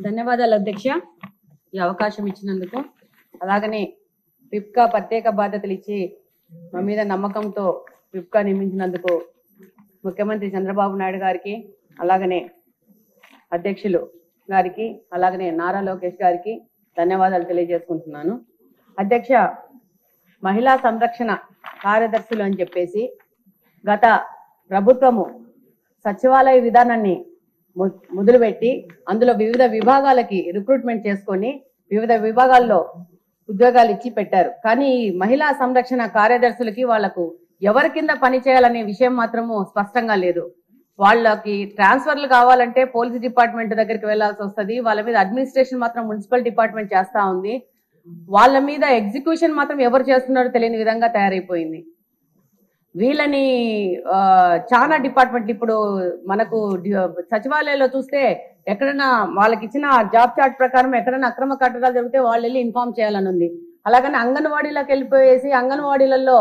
ధన్యవాదాలు అధ్యక్ష, ఈ అవకాశం ఇచ్చినందుకు. అలాగనే విప్కా ప్రత్యేక బాధ్యతలు ఇచ్చి మా మీద నమ్మకంతో విప్కా నియమించినందుకు ముఖ్యమంత్రి చంద్రబాబు నాయుడు గారికి, అలాగనే అధ్యక్షులు గారికి, అలాగనే నారా లోకేష్ గారికి ధన్యవాదాలు తెలియజేసుకుంటున్నాను. అధ్యక్ష, మహిళా సంరక్షణ కార్యదర్శులు అని చెప్పేసి గత ప్రభుత్వము సచివాలయ విధానాన్ని మొదలుపెట్టి అందులో వివిధ విభాగాలకి రిక్రూట్మెంట్ చేసుకొని వివిధ విభాగాల్లో ఉద్యోగాలు ఇచ్చి పెట్టారు. కానీ ఈ మహిళా సంరక్షణ కార్యదర్శులకి వాళ్లకు ఎవరి కింద పని చేయాలనే విషయం మాత్రము స్పష్టంగా లేదు. వాళ్ళకి ట్రాన్స్ఫర్లు కావాలంటే పోలీస్ డిపార్ట్మెంట్ దగ్గరికి వెళ్లాల్సి వస్తుంది. వాళ్ళ మీద అడ్మినిస్ట్రేషన్ మాత్రం మున్సిపల్ డిపార్ట్మెంట్ చేస్తా ఉంది. వాళ్ళ మీద ఎగ్జిక్యూషన్ మాత్రం ఎవరు చేస్తున్నారో తెలియని విధంగా తయారైపోయింది. వీళ్ళని చాలా డిపార్ట్మెంట్లు ఇప్పుడు మనకు సచివాలయంలో చూస్తే ఎక్కడైనా వాళ్ళకి ఇచ్చిన జాబ్ చార్ట్ ప్రకారం ఎక్కడైనా అక్రమ కట్టడాలు జరిగితే వాళ్ళు వెళ్ళి ఇన్ఫార్మ్ చేయాలని ఉంది. అలాగని అంగన్వాడీలోకి వెళ్ళిపోయేసి అంగన్వాడీలలో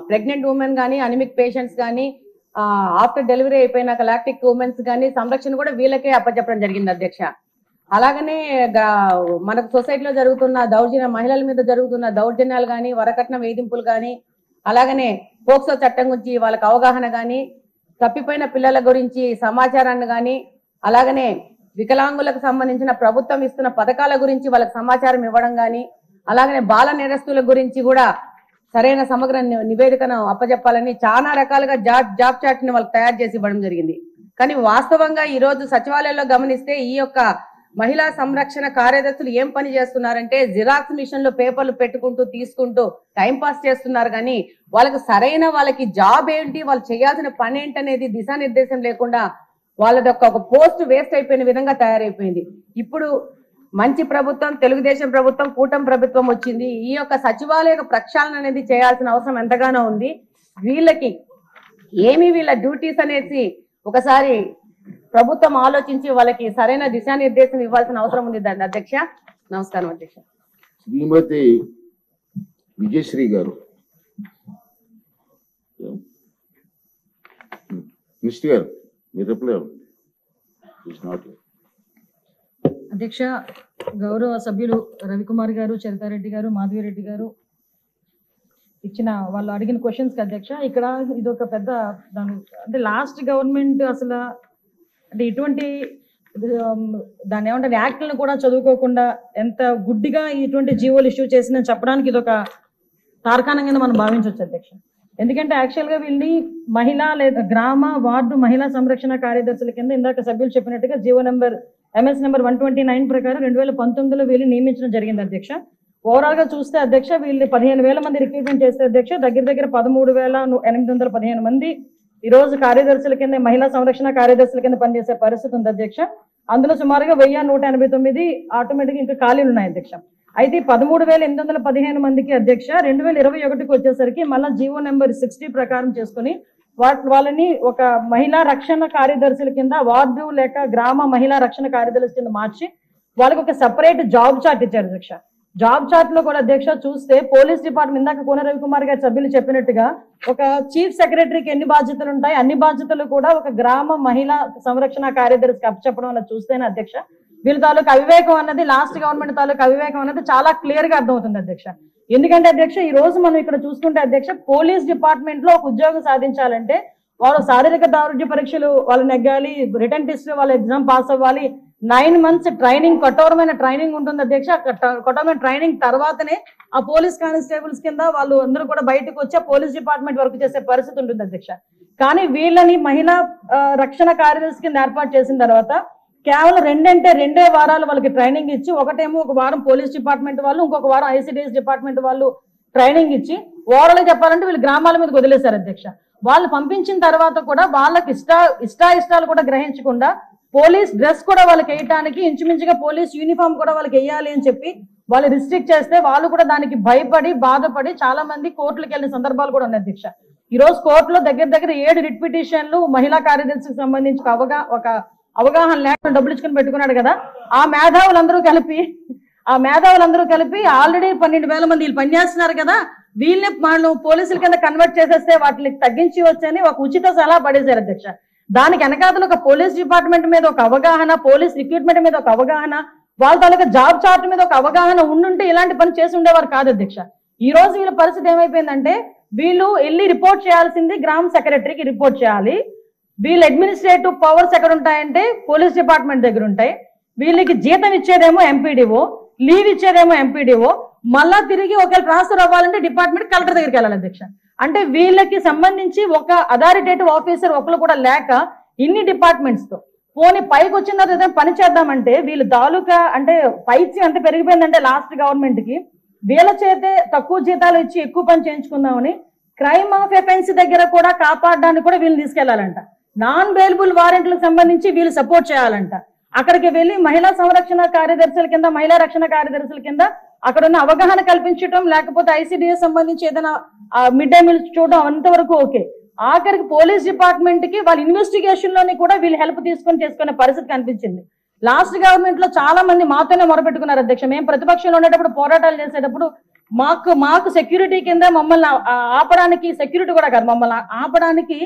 ప్రెగ్నెంట్ ఉమెన్ కానీ, అనిమిక్ పేషెంట్స్ కానీ, ఆఫ్టర్ డెలివరీ అయిపోయినాక లాక్టిక్ ఉమెన్స్ కానీ సంరక్షణ కూడా వీళ్ళకే అప్పచెప్పడం జరిగింది అధ్యక్ష. అలాగనే మనకు సొసైటీలో జరుగుతున్న మహిళల మీద జరుగుతున్న దౌర్జన్యాలు కానీ, వరకట్న వేధింపులు కానీ, అలాగనే పోక్సో చట్టం గురించి వాళ్ళకి అవగాహన కానీ, తప్పిపోయిన పిల్లల గురించి సమాచారాన్ని కానీ, అలాగనే వికలాంగులకు సంబంధించిన ప్రభుత్వం ఇస్తున్న పథకాల గురించి వాళ్ళకి సమాచారం ఇవ్వడం కానీ, అలాగనే బాల నేరస్తుల గురించి కూడా సరైన సమగ్ర నివేదికను అప్పచెప్పాలని చాలా రకాలుగా జాబ్ చార్ట్ ని వాళ్ళకి తయారు చేసి ఇవ్వడం జరిగింది. కానీ వాస్తవంగా ఈ రోజు సచివాలయంలో గమనిస్తే ఈ యొక్క మహిళా సంరక్షణ కార్యదర్శులు ఏం పని చేస్తున్నారంటే జిరాక్స్ మిషన్ లో పేపర్లు పెట్టుకుంటూ తీసుకుంటూ టైం పాస్ చేస్తున్నారు. కానీ వాళ్ళకి జాబ్ ఏంటి, వాళ్ళు చేయాల్సిన పని ఏంటనేది దిశానిర్దేశం లేకుండా వాళ్ళది ఒక పోస్ట్ వేస్ట్ అయిపోయిన విధంగా తయారైపోయింది. ఇప్పుడు మంచి ప్రభుత్వం, తెలుగుదేశం ప్రభుత్వం, కూటమి ప్రభుత్వం వచ్చింది. ఈ యొక్క సచివాలయ ప్రక్షాళన అనేది చేయాల్సిన అవసరం ఎంతగానో ఉంది. వీళ్ళకి వీళ్ళ డ్యూటీస్ అనేసి ఒకసారి ప్రభుత్వం ఆలోచించి వాళ్ళకి సరైన దిశానిర్దేశం ఇవ్వాల్సిన అవసరం ఉంది. దాన్ని అధ్యక్ష. నమస్కారం అధ్యక్ష. శ్రీమతి విజయశ్రీ గారు, మినిస్టర్ గారు, మీరు రిప్లై అధ్యక్ష, గౌరవ సభ్యులు రవికుమార్ గారు, చరితారెడ్డి గారు, మాధవిరెడ్డి గారు ఇచ్చిన వాళ్ళు అడిగిన క్వశ్చన్స్ కి అధ్యక్ష, ఇక్కడ ఇది ఒక పెద్ద అంటే లాస్ట్ గవర్నమెంట్ అసలు అంటే ఇటువంటి దాన్ని ఏమంటారు యాక్ట్లను కూడా చదువుకోకుండా ఎంత గుడ్డిగా ఇటువంటి జీవోలు ఇష్యూ చేసిందని చెప్పడానికి ఇది ఒక తార్కాణం కింద మనం భావించవచ్చు అధ్యక్ష. ఎందుకంటే యాక్చువల్గా వీళ్ళని మహిళా లేదా గ్రామ వార్డు మహిళా సంరక్షణ కార్యదర్శుల కింద ఇందాక సభ్యులు చెప్పినట్టుగా జీవో నెంబర్ MS నెంబర్ 129 ప్రకారం 2019లో వీళ్ళు నియమించడం జరిగింది అధ్యక్ష. ఓవరాల్ గా చూస్తే అధ్యక్ష వీళ్ళు 15,000 మంది రిక్రూట్మెంట్ చేస్తే అధ్యక్ష దగ్గర 13,815 మంది ఈ రోజు కార్యదర్శుల కింద మహిళా సంరక్షణ కార్యదర్శుల కింద పనిచేసే పరిస్థితి ఉంది అధ్యక్ష. అందులో సుమారుగా 1,189 ఆటోమేటిక్ ఇంకా ఖాళీలు ఉన్నాయి అధ్యక్ష. అయితే 13,815 మందికి అధ్యక్ష 2021కి వచ్చేసరికి మళ్ళీ జీవో నెంబర్ 60 ప్రకారం చేసుకుని వాళ్ళని ఒక మహిళా రక్షణ కార్యదర్శుల కింద వార్డు లేక గ్రామ మహిళా రక్షణ కార్యదర్శుల కింద మార్చి వాళ్ళకి ఒక సెపరేట్ జాబ్ చార్ట్ ఇచ్చారు అధ్యక్ష. జాబ్ చార్ట్ లో కూడా అధ్యక్ష చూస్తే పోలీస్ డిపార్ట్మెంట్ ఇందాక కోన రవికుమార్ గారి సభ్యులు చెప్పినట్టుగా ఒక చీఫ్ సెక్రటరీకి ఎన్ని బాధ్యతలు ఉంటాయి అన్ని బాధ్యతలు కూడా ఒక గ్రామ మహిళా సంరక్షణ కార్యదర్శికి అప్పచెప్పడం అన్నది చూస్తేనే అధ్యక్ష వీళ్ళ తాలూకు అవివేకం అన్నది లాస్ట్ గవర్నమెంట్ తాలూకు అవివేకం అన్నది చాలా క్లియర్ గా అర్థమవుతుంది అధ్యక్ష. ఎందుకంటే అధ్యక్ష ఈ రోజు మనం ఇక్కడ చూసుకుంటే అధ్యక్ష పోలీస్ డిపార్ట్మెంట్ లో ఒక ఉద్యోగం సాధించాలంటే వాళ్ళు శారీరక దారుఢ్య పరీక్షలు వాళ్ళు నెగ్గాలి, రిటర్న్ టెస్ట్ వాళ్ళ ఎగ్జామ్ పాస్ అవ్వాలి, 9 months ట్రైనింగ్, కఠోరమైన ట్రైనింగ్ ఉంటుంది అధ్యక్ష. కఠోరమైన ట్రైనింగ్ తర్వాతనే ఆ పోలీస్ కానిస్టేబుల్స్ కింద వాళ్ళు అందరూ కూడా బయటకు వచ్చి పోలీస్ డిపార్ట్మెంట్ వర్క్ చేసే పరిస్థితి ఉంటుంది అధ్యక్ష. కానీ వీళ్ళని మహిళా రక్షణ కార్యదర్శి కింద ఏర్పాటు చేసిన తర్వాత కేవలం 2 వారాలు వాళ్ళకి ట్రైనింగ్ ఇచ్చి, ఒకటేమో ఒక వారం పోలీస్ డిపార్ట్మెంట్ వాళ్ళు, ఇంకొక వారం ICDS డిపార్ట్మెంట్ వాళ్ళు ట్రైనింగ్ ఇచ్చి ఓవరాల్ చెప్పాలంటే వీళ్ళు గ్రామాల మీద వదిలేశారు అధ్యక్ష. వాళ్ళు పంపించిన తర్వాత కూడా వాళ్ళకి ఇష్టాలు కూడా గ్రహించకుండా పోలీస్ డ్రెస్ కూడా వాళ్ళకి వేయటానికి ఇంచుమించుగా పోలీస్ యూనిఫామ్ కూడా వాళ్ళకి వేయాలి అని చెప్పి వాళ్ళు రిస్ట్రిక్ట్ చేస్తే వాళ్ళు కూడా దానికి భయపడి బాధపడి చాలా మంది కోర్టులకు వెళ్ళిన సందర్భాలు కూడా ఉన్నాయి అధ్యక్ష. ఈ రోజు కోర్టులో దగ్గర 7 రిట్ పిటిషన్లు మహిళా కార్యదర్శికి సంబంధించి ఒక అవగాహన లేకుండా డబ్బులు ఇచ్చుకుని పెట్టుకున్నాడు కదా, ఆ మేధావులందరూ కలిపి ఆల్రెడీ 12,000 మంది వీళ్ళు పనిచేస్తున్నారు కదా, వీళ్ళని వాళ్ళు పోలీసుల కింద కన్వర్ట్ చేసేస్తే వాటిని తగ్గించి వచ్చని ఒక ఉచిత సలహా పడేశారు అధ్యక్ష. దానికి వెనకాతలు ఒక పోలీస్ డిపార్ట్మెంట్ మీద ఒక అవగాహన, పోలీస్ రిక్రూట్మెంట్ మీద ఒక అవగాహన, వాళ్ళ తాలూకా జాబ్ చార్ట్ మీద ఒక అవగాహన ఉండుంటే ఇలాంటి పని చేసి ఉండేవారు కాదు అధ్యక్ష. ఈ రోజు వీళ్ళ పరిస్థితి ఏమైపోయిందంటే వీళ్ళు వెళ్ళి రిపోర్ట్ చేయాల్సింది గ్రామ సెక్రటరీకి రిపోర్ట్ చేయాలి. వీళ్ళు అడ్మినిస్ట్రేటివ్ పవర్స్ ఎక్కడ ఉంటాయంటే పోలీస్ డిపార్ట్మెంట్ దగ్గర ఉంటాయి. వీళ్ళకి జీతం ఇచ్చేదేమో ఎంపీడీఓ, లీవ్ ఇచ్చేదేమో ఎంపీడీఓ, మళ్ళా తిరిగి ఒకవేళ ట్రాన్స్ఫర్ అవ్వాలంటే డిపార్ట్మెంట్ కలెక్టర్ దగ్గరికి వెళ్ళాలి అధ్యక్ష. అంటే వీళ్ళకి సంబంధించి ఒక అథారిటేటివ్ ఆఫీసర్ ఒకరు కూడా లేక ఇన్ని డిపార్ట్మెంట్స్ తో పోనీ పైకి వచ్చిన తర్వాత ఏదైనా పని చేద్దామంటే వీళ్ళు తాలూకా అంటే పైచి అంత పెరిగిపోయిందంటే లాస్ట్ గవర్నమెంట్ కి వీళ్ళ చేతే తక్కువ జీతాలు ఇచ్చి ఎక్కువ పని చేయించుకుందామని క్రైమ్ ఆఫ్ ఎఫెన్స్ దగ్గర కూడా కాపాడడానికి కూడా వీళ్ళు తీసుకెళ్లాలంట. నాన్ బెయిలబుల్ వారెంట్లకు సంబంధించి వీళ్ళు సపోర్ట్ చేయాలంట. అక్కడికి వెళ్ళి మహిళా సంరక్షణ కార్యదర్శుల కింద, మహిళా రక్షణ కార్యదర్శుల కింద అక్కడ ఉన్న అవగాహన కల్పించడం, లేకపోతే ఐసిడిఎస్ సంబంధించి ఏదైనా మిడ్ డే మీల్స్ చూడడం అంతవరకు ఓకే. ఆఖరికి పోలీస్ డిపార్ట్మెంట్ కి వాళ్ళ ఇన్వెస్టిగేషన్ లోని కూడా వీళ్ళు హెల్ప్ తీసుకొని చేసుకునే పరిస్థితి కనిపించింది. లాస్ట్ గవర్నమెంట్ లో చాలా మంది మాతోనే మొరపెట్టుకున్నారు అధ్యక్ష. మేము ప్రతిపక్షంలో ఉండేటప్పుడు పోరాటాలు చేసేటప్పుడు మాకు సెక్యూరిటీ కింద మమ్మల్ని ఆపడానికి, సెక్యూరిటీ కూడా కాదు మమ్మల్ని ఆపడానికి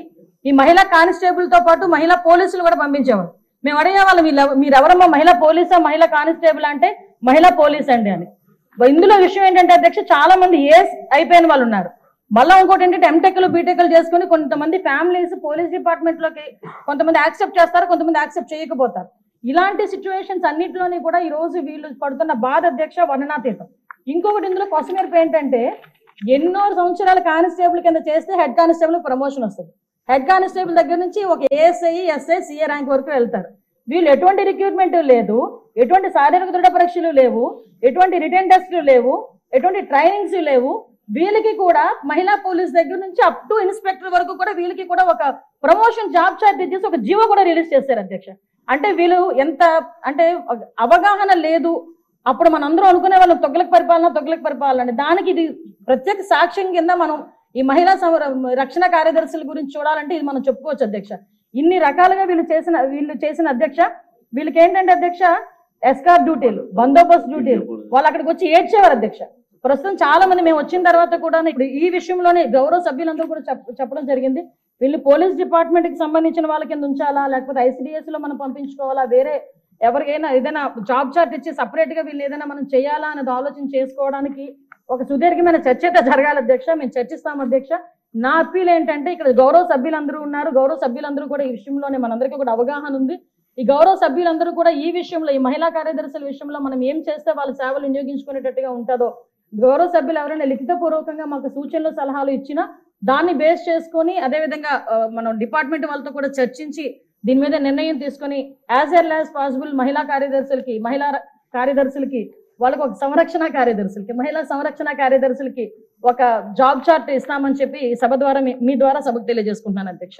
ఈ మహిళా కానిస్టేబుల్ తో పాటు మహిళా పోలీసులు కూడా పంపించేవారు. మేము అడిగేవాళ్ళం మీరెవరమ్మా, మహిళా పోలీసా మహిళా కానిస్టేబుల్ అంటే మహిళా పోలీస్ అండి అని. ఇందులో విషయం ఏంటంటే అధ్యక్ష చాలా మంది ఏస్ అయిపోయిన వాళ్ళు ఉన్నారు. మళ్ళీ ఇంకోటి ఏంటంటే ఎంటెక్లు బీటెక్లు చేసుకుని కొంతమంది ఫ్యామిలీస్ పోలీస్ డిపార్ట్మెంట్ లోకి కొంతమంది యాక్సెప్ట్ చేస్తారు, కొంతమంది యాక్సెప్ట్ చేయకపోతారు. ఇలాంటి సిచ్యువేషన్స్ అన్నింటిలోని కూడా ఈ రోజు వీళ్ళు పడుతున్న బాధ అధ్యక్ష వర్ణనాతీతం. ఇంకొకటి ఇందులో కొసమెరుపు ఏంటంటే ఎన్నో సంవత్సరాల కానిస్టేబుల్ కింద చేస్తే హెడ్ కానిస్టేబుల్ ప్రమోషన్ వస్తుంది. హెడ్ కానిస్టేబుల్ దగ్గర నుంచి ఒక ఏఎస్ఐ, ఎస్ఐ, సిఏ ర్యాంక్ వరకు వెళ్తారు. వీళ్ళు ఎటువంటి రిక్రూట్మెంట్ లేదు, ఎటువంటి శారీరక దృఢ పరీక్షలు లేవు, ఎటువంటి రిటర్న్ టెస్టులు లేవు, ఎటువంటి ట్రైనింగ్స్ లేవు. వీళ్ళకి కూడా మహిళా పోలీస్ దగ్గర నుంచి అప్ టు ఇన్స్పెక్టర్ వరకు కూడా వీళ్ళకి కూడా ఒక ప్రమోషన్ జాబ్ చార్ట్ ఇచ్చేసి ఒక జీవో కూడా రిలీజ్ చేశారు అధ్యక్ష. అంటే వీళ్ళు ఎంత అంటే అవగాహన లేదు. అప్పుడు మనందరం అనుకునే వాళ్ళం తొగ్లక్ పరిపాలన అని. దానికి ఇది ప్రత్యేక సాక్ష్యం కింద మనం ఈ మహిళా రక్షణ కార్యదర్శుల గురించి చూడాలంటే ఇది మనం చెప్పుకోవచ్చు అధ్యక్ష. ఇన్ని రకాలుగా వీళ్ళు చేసిన అధ్యక్ష, వీళ్ళకి ఏంటంటే అధ్యక్ష ఎస్కార్ డ్యూటీలు, బందోబస్తు డ్యూటీలు, వాళ్ళు అక్కడికి వచ్చి ఏడ్చేవారు అధ్యక్ష. ప్రస్తుతం చాలా మంది మేము వచ్చిన తర్వాత కూడా ఇప్పుడు ఈ విషయంలోనే గౌరవ సభ్యులందరూ కూడా చెప్పడం జరిగింది. వీళ్ళు పోలీస్ డిపార్ట్మెంట్ కి సంబంధించిన వాళ్ళ కింద ఉంచాలా, లేకపోతే ఐసిడిఎస్ లో మనం పంపించుకోవాలా, వేరే ఎవరికైనా ఏదైనా జాబ్ చార్ట్ ఇచ్చి సపరేట్ గా వీళ్ళు ఏదైనా మనం చేయాలా అనేది ఆలోచన చేసుకోవడానికి ఒక సుదీర్ఘమైన చర్చ అయితే జరగాలి అధ్యక్ష. మేము చర్చిస్తాం అధ్యక్ష. నా అప్పీల్ ఏంటంటే ఇక్కడ గౌరవ సభ్యులందరూ ఉన్నారు, గౌరవ సభ్యులందరూ కూడా ఈ విషయంలోనే మనందరికీ కూడా అవగాహన ఉంది. ఈ గౌరవ సభ్యులందరూ కూడా ఈ విషయంలో, ఈ మహిళా కార్యదర్శుల విషయంలో మనం ఏం చేస్తే వాళ్ళ సేవలు వినియోగించుకునేటట్టుగా ఉంటుందో గౌరవ సభ్యులు ఎవరైనా లిఖితపూర్వకంగా మాకు సూచనలు సలహాలు ఇచ్చినా దాన్ని బేస్ చేసుకొని అదేవిధంగా మనం డిపార్ట్మెంట్ వాళ్ళతో కూడా చర్చించి దీని మీద నిర్ణయం తీసుకొని యాజ్ ఎర్లీ యాజ్ పాసిబుల్ మహిళా కార్యదర్శులకి వాళ్ళకి ఒక మహిళా సంరక్షణ కార్యదర్శులకి ఒక జాబ్ చార్ట్ ఇస్తామని చెప్పి సభ ద్వారా మీ ద్వారా సభకు తెలియజేసుకుంటున్నాను అధ్యక్ష.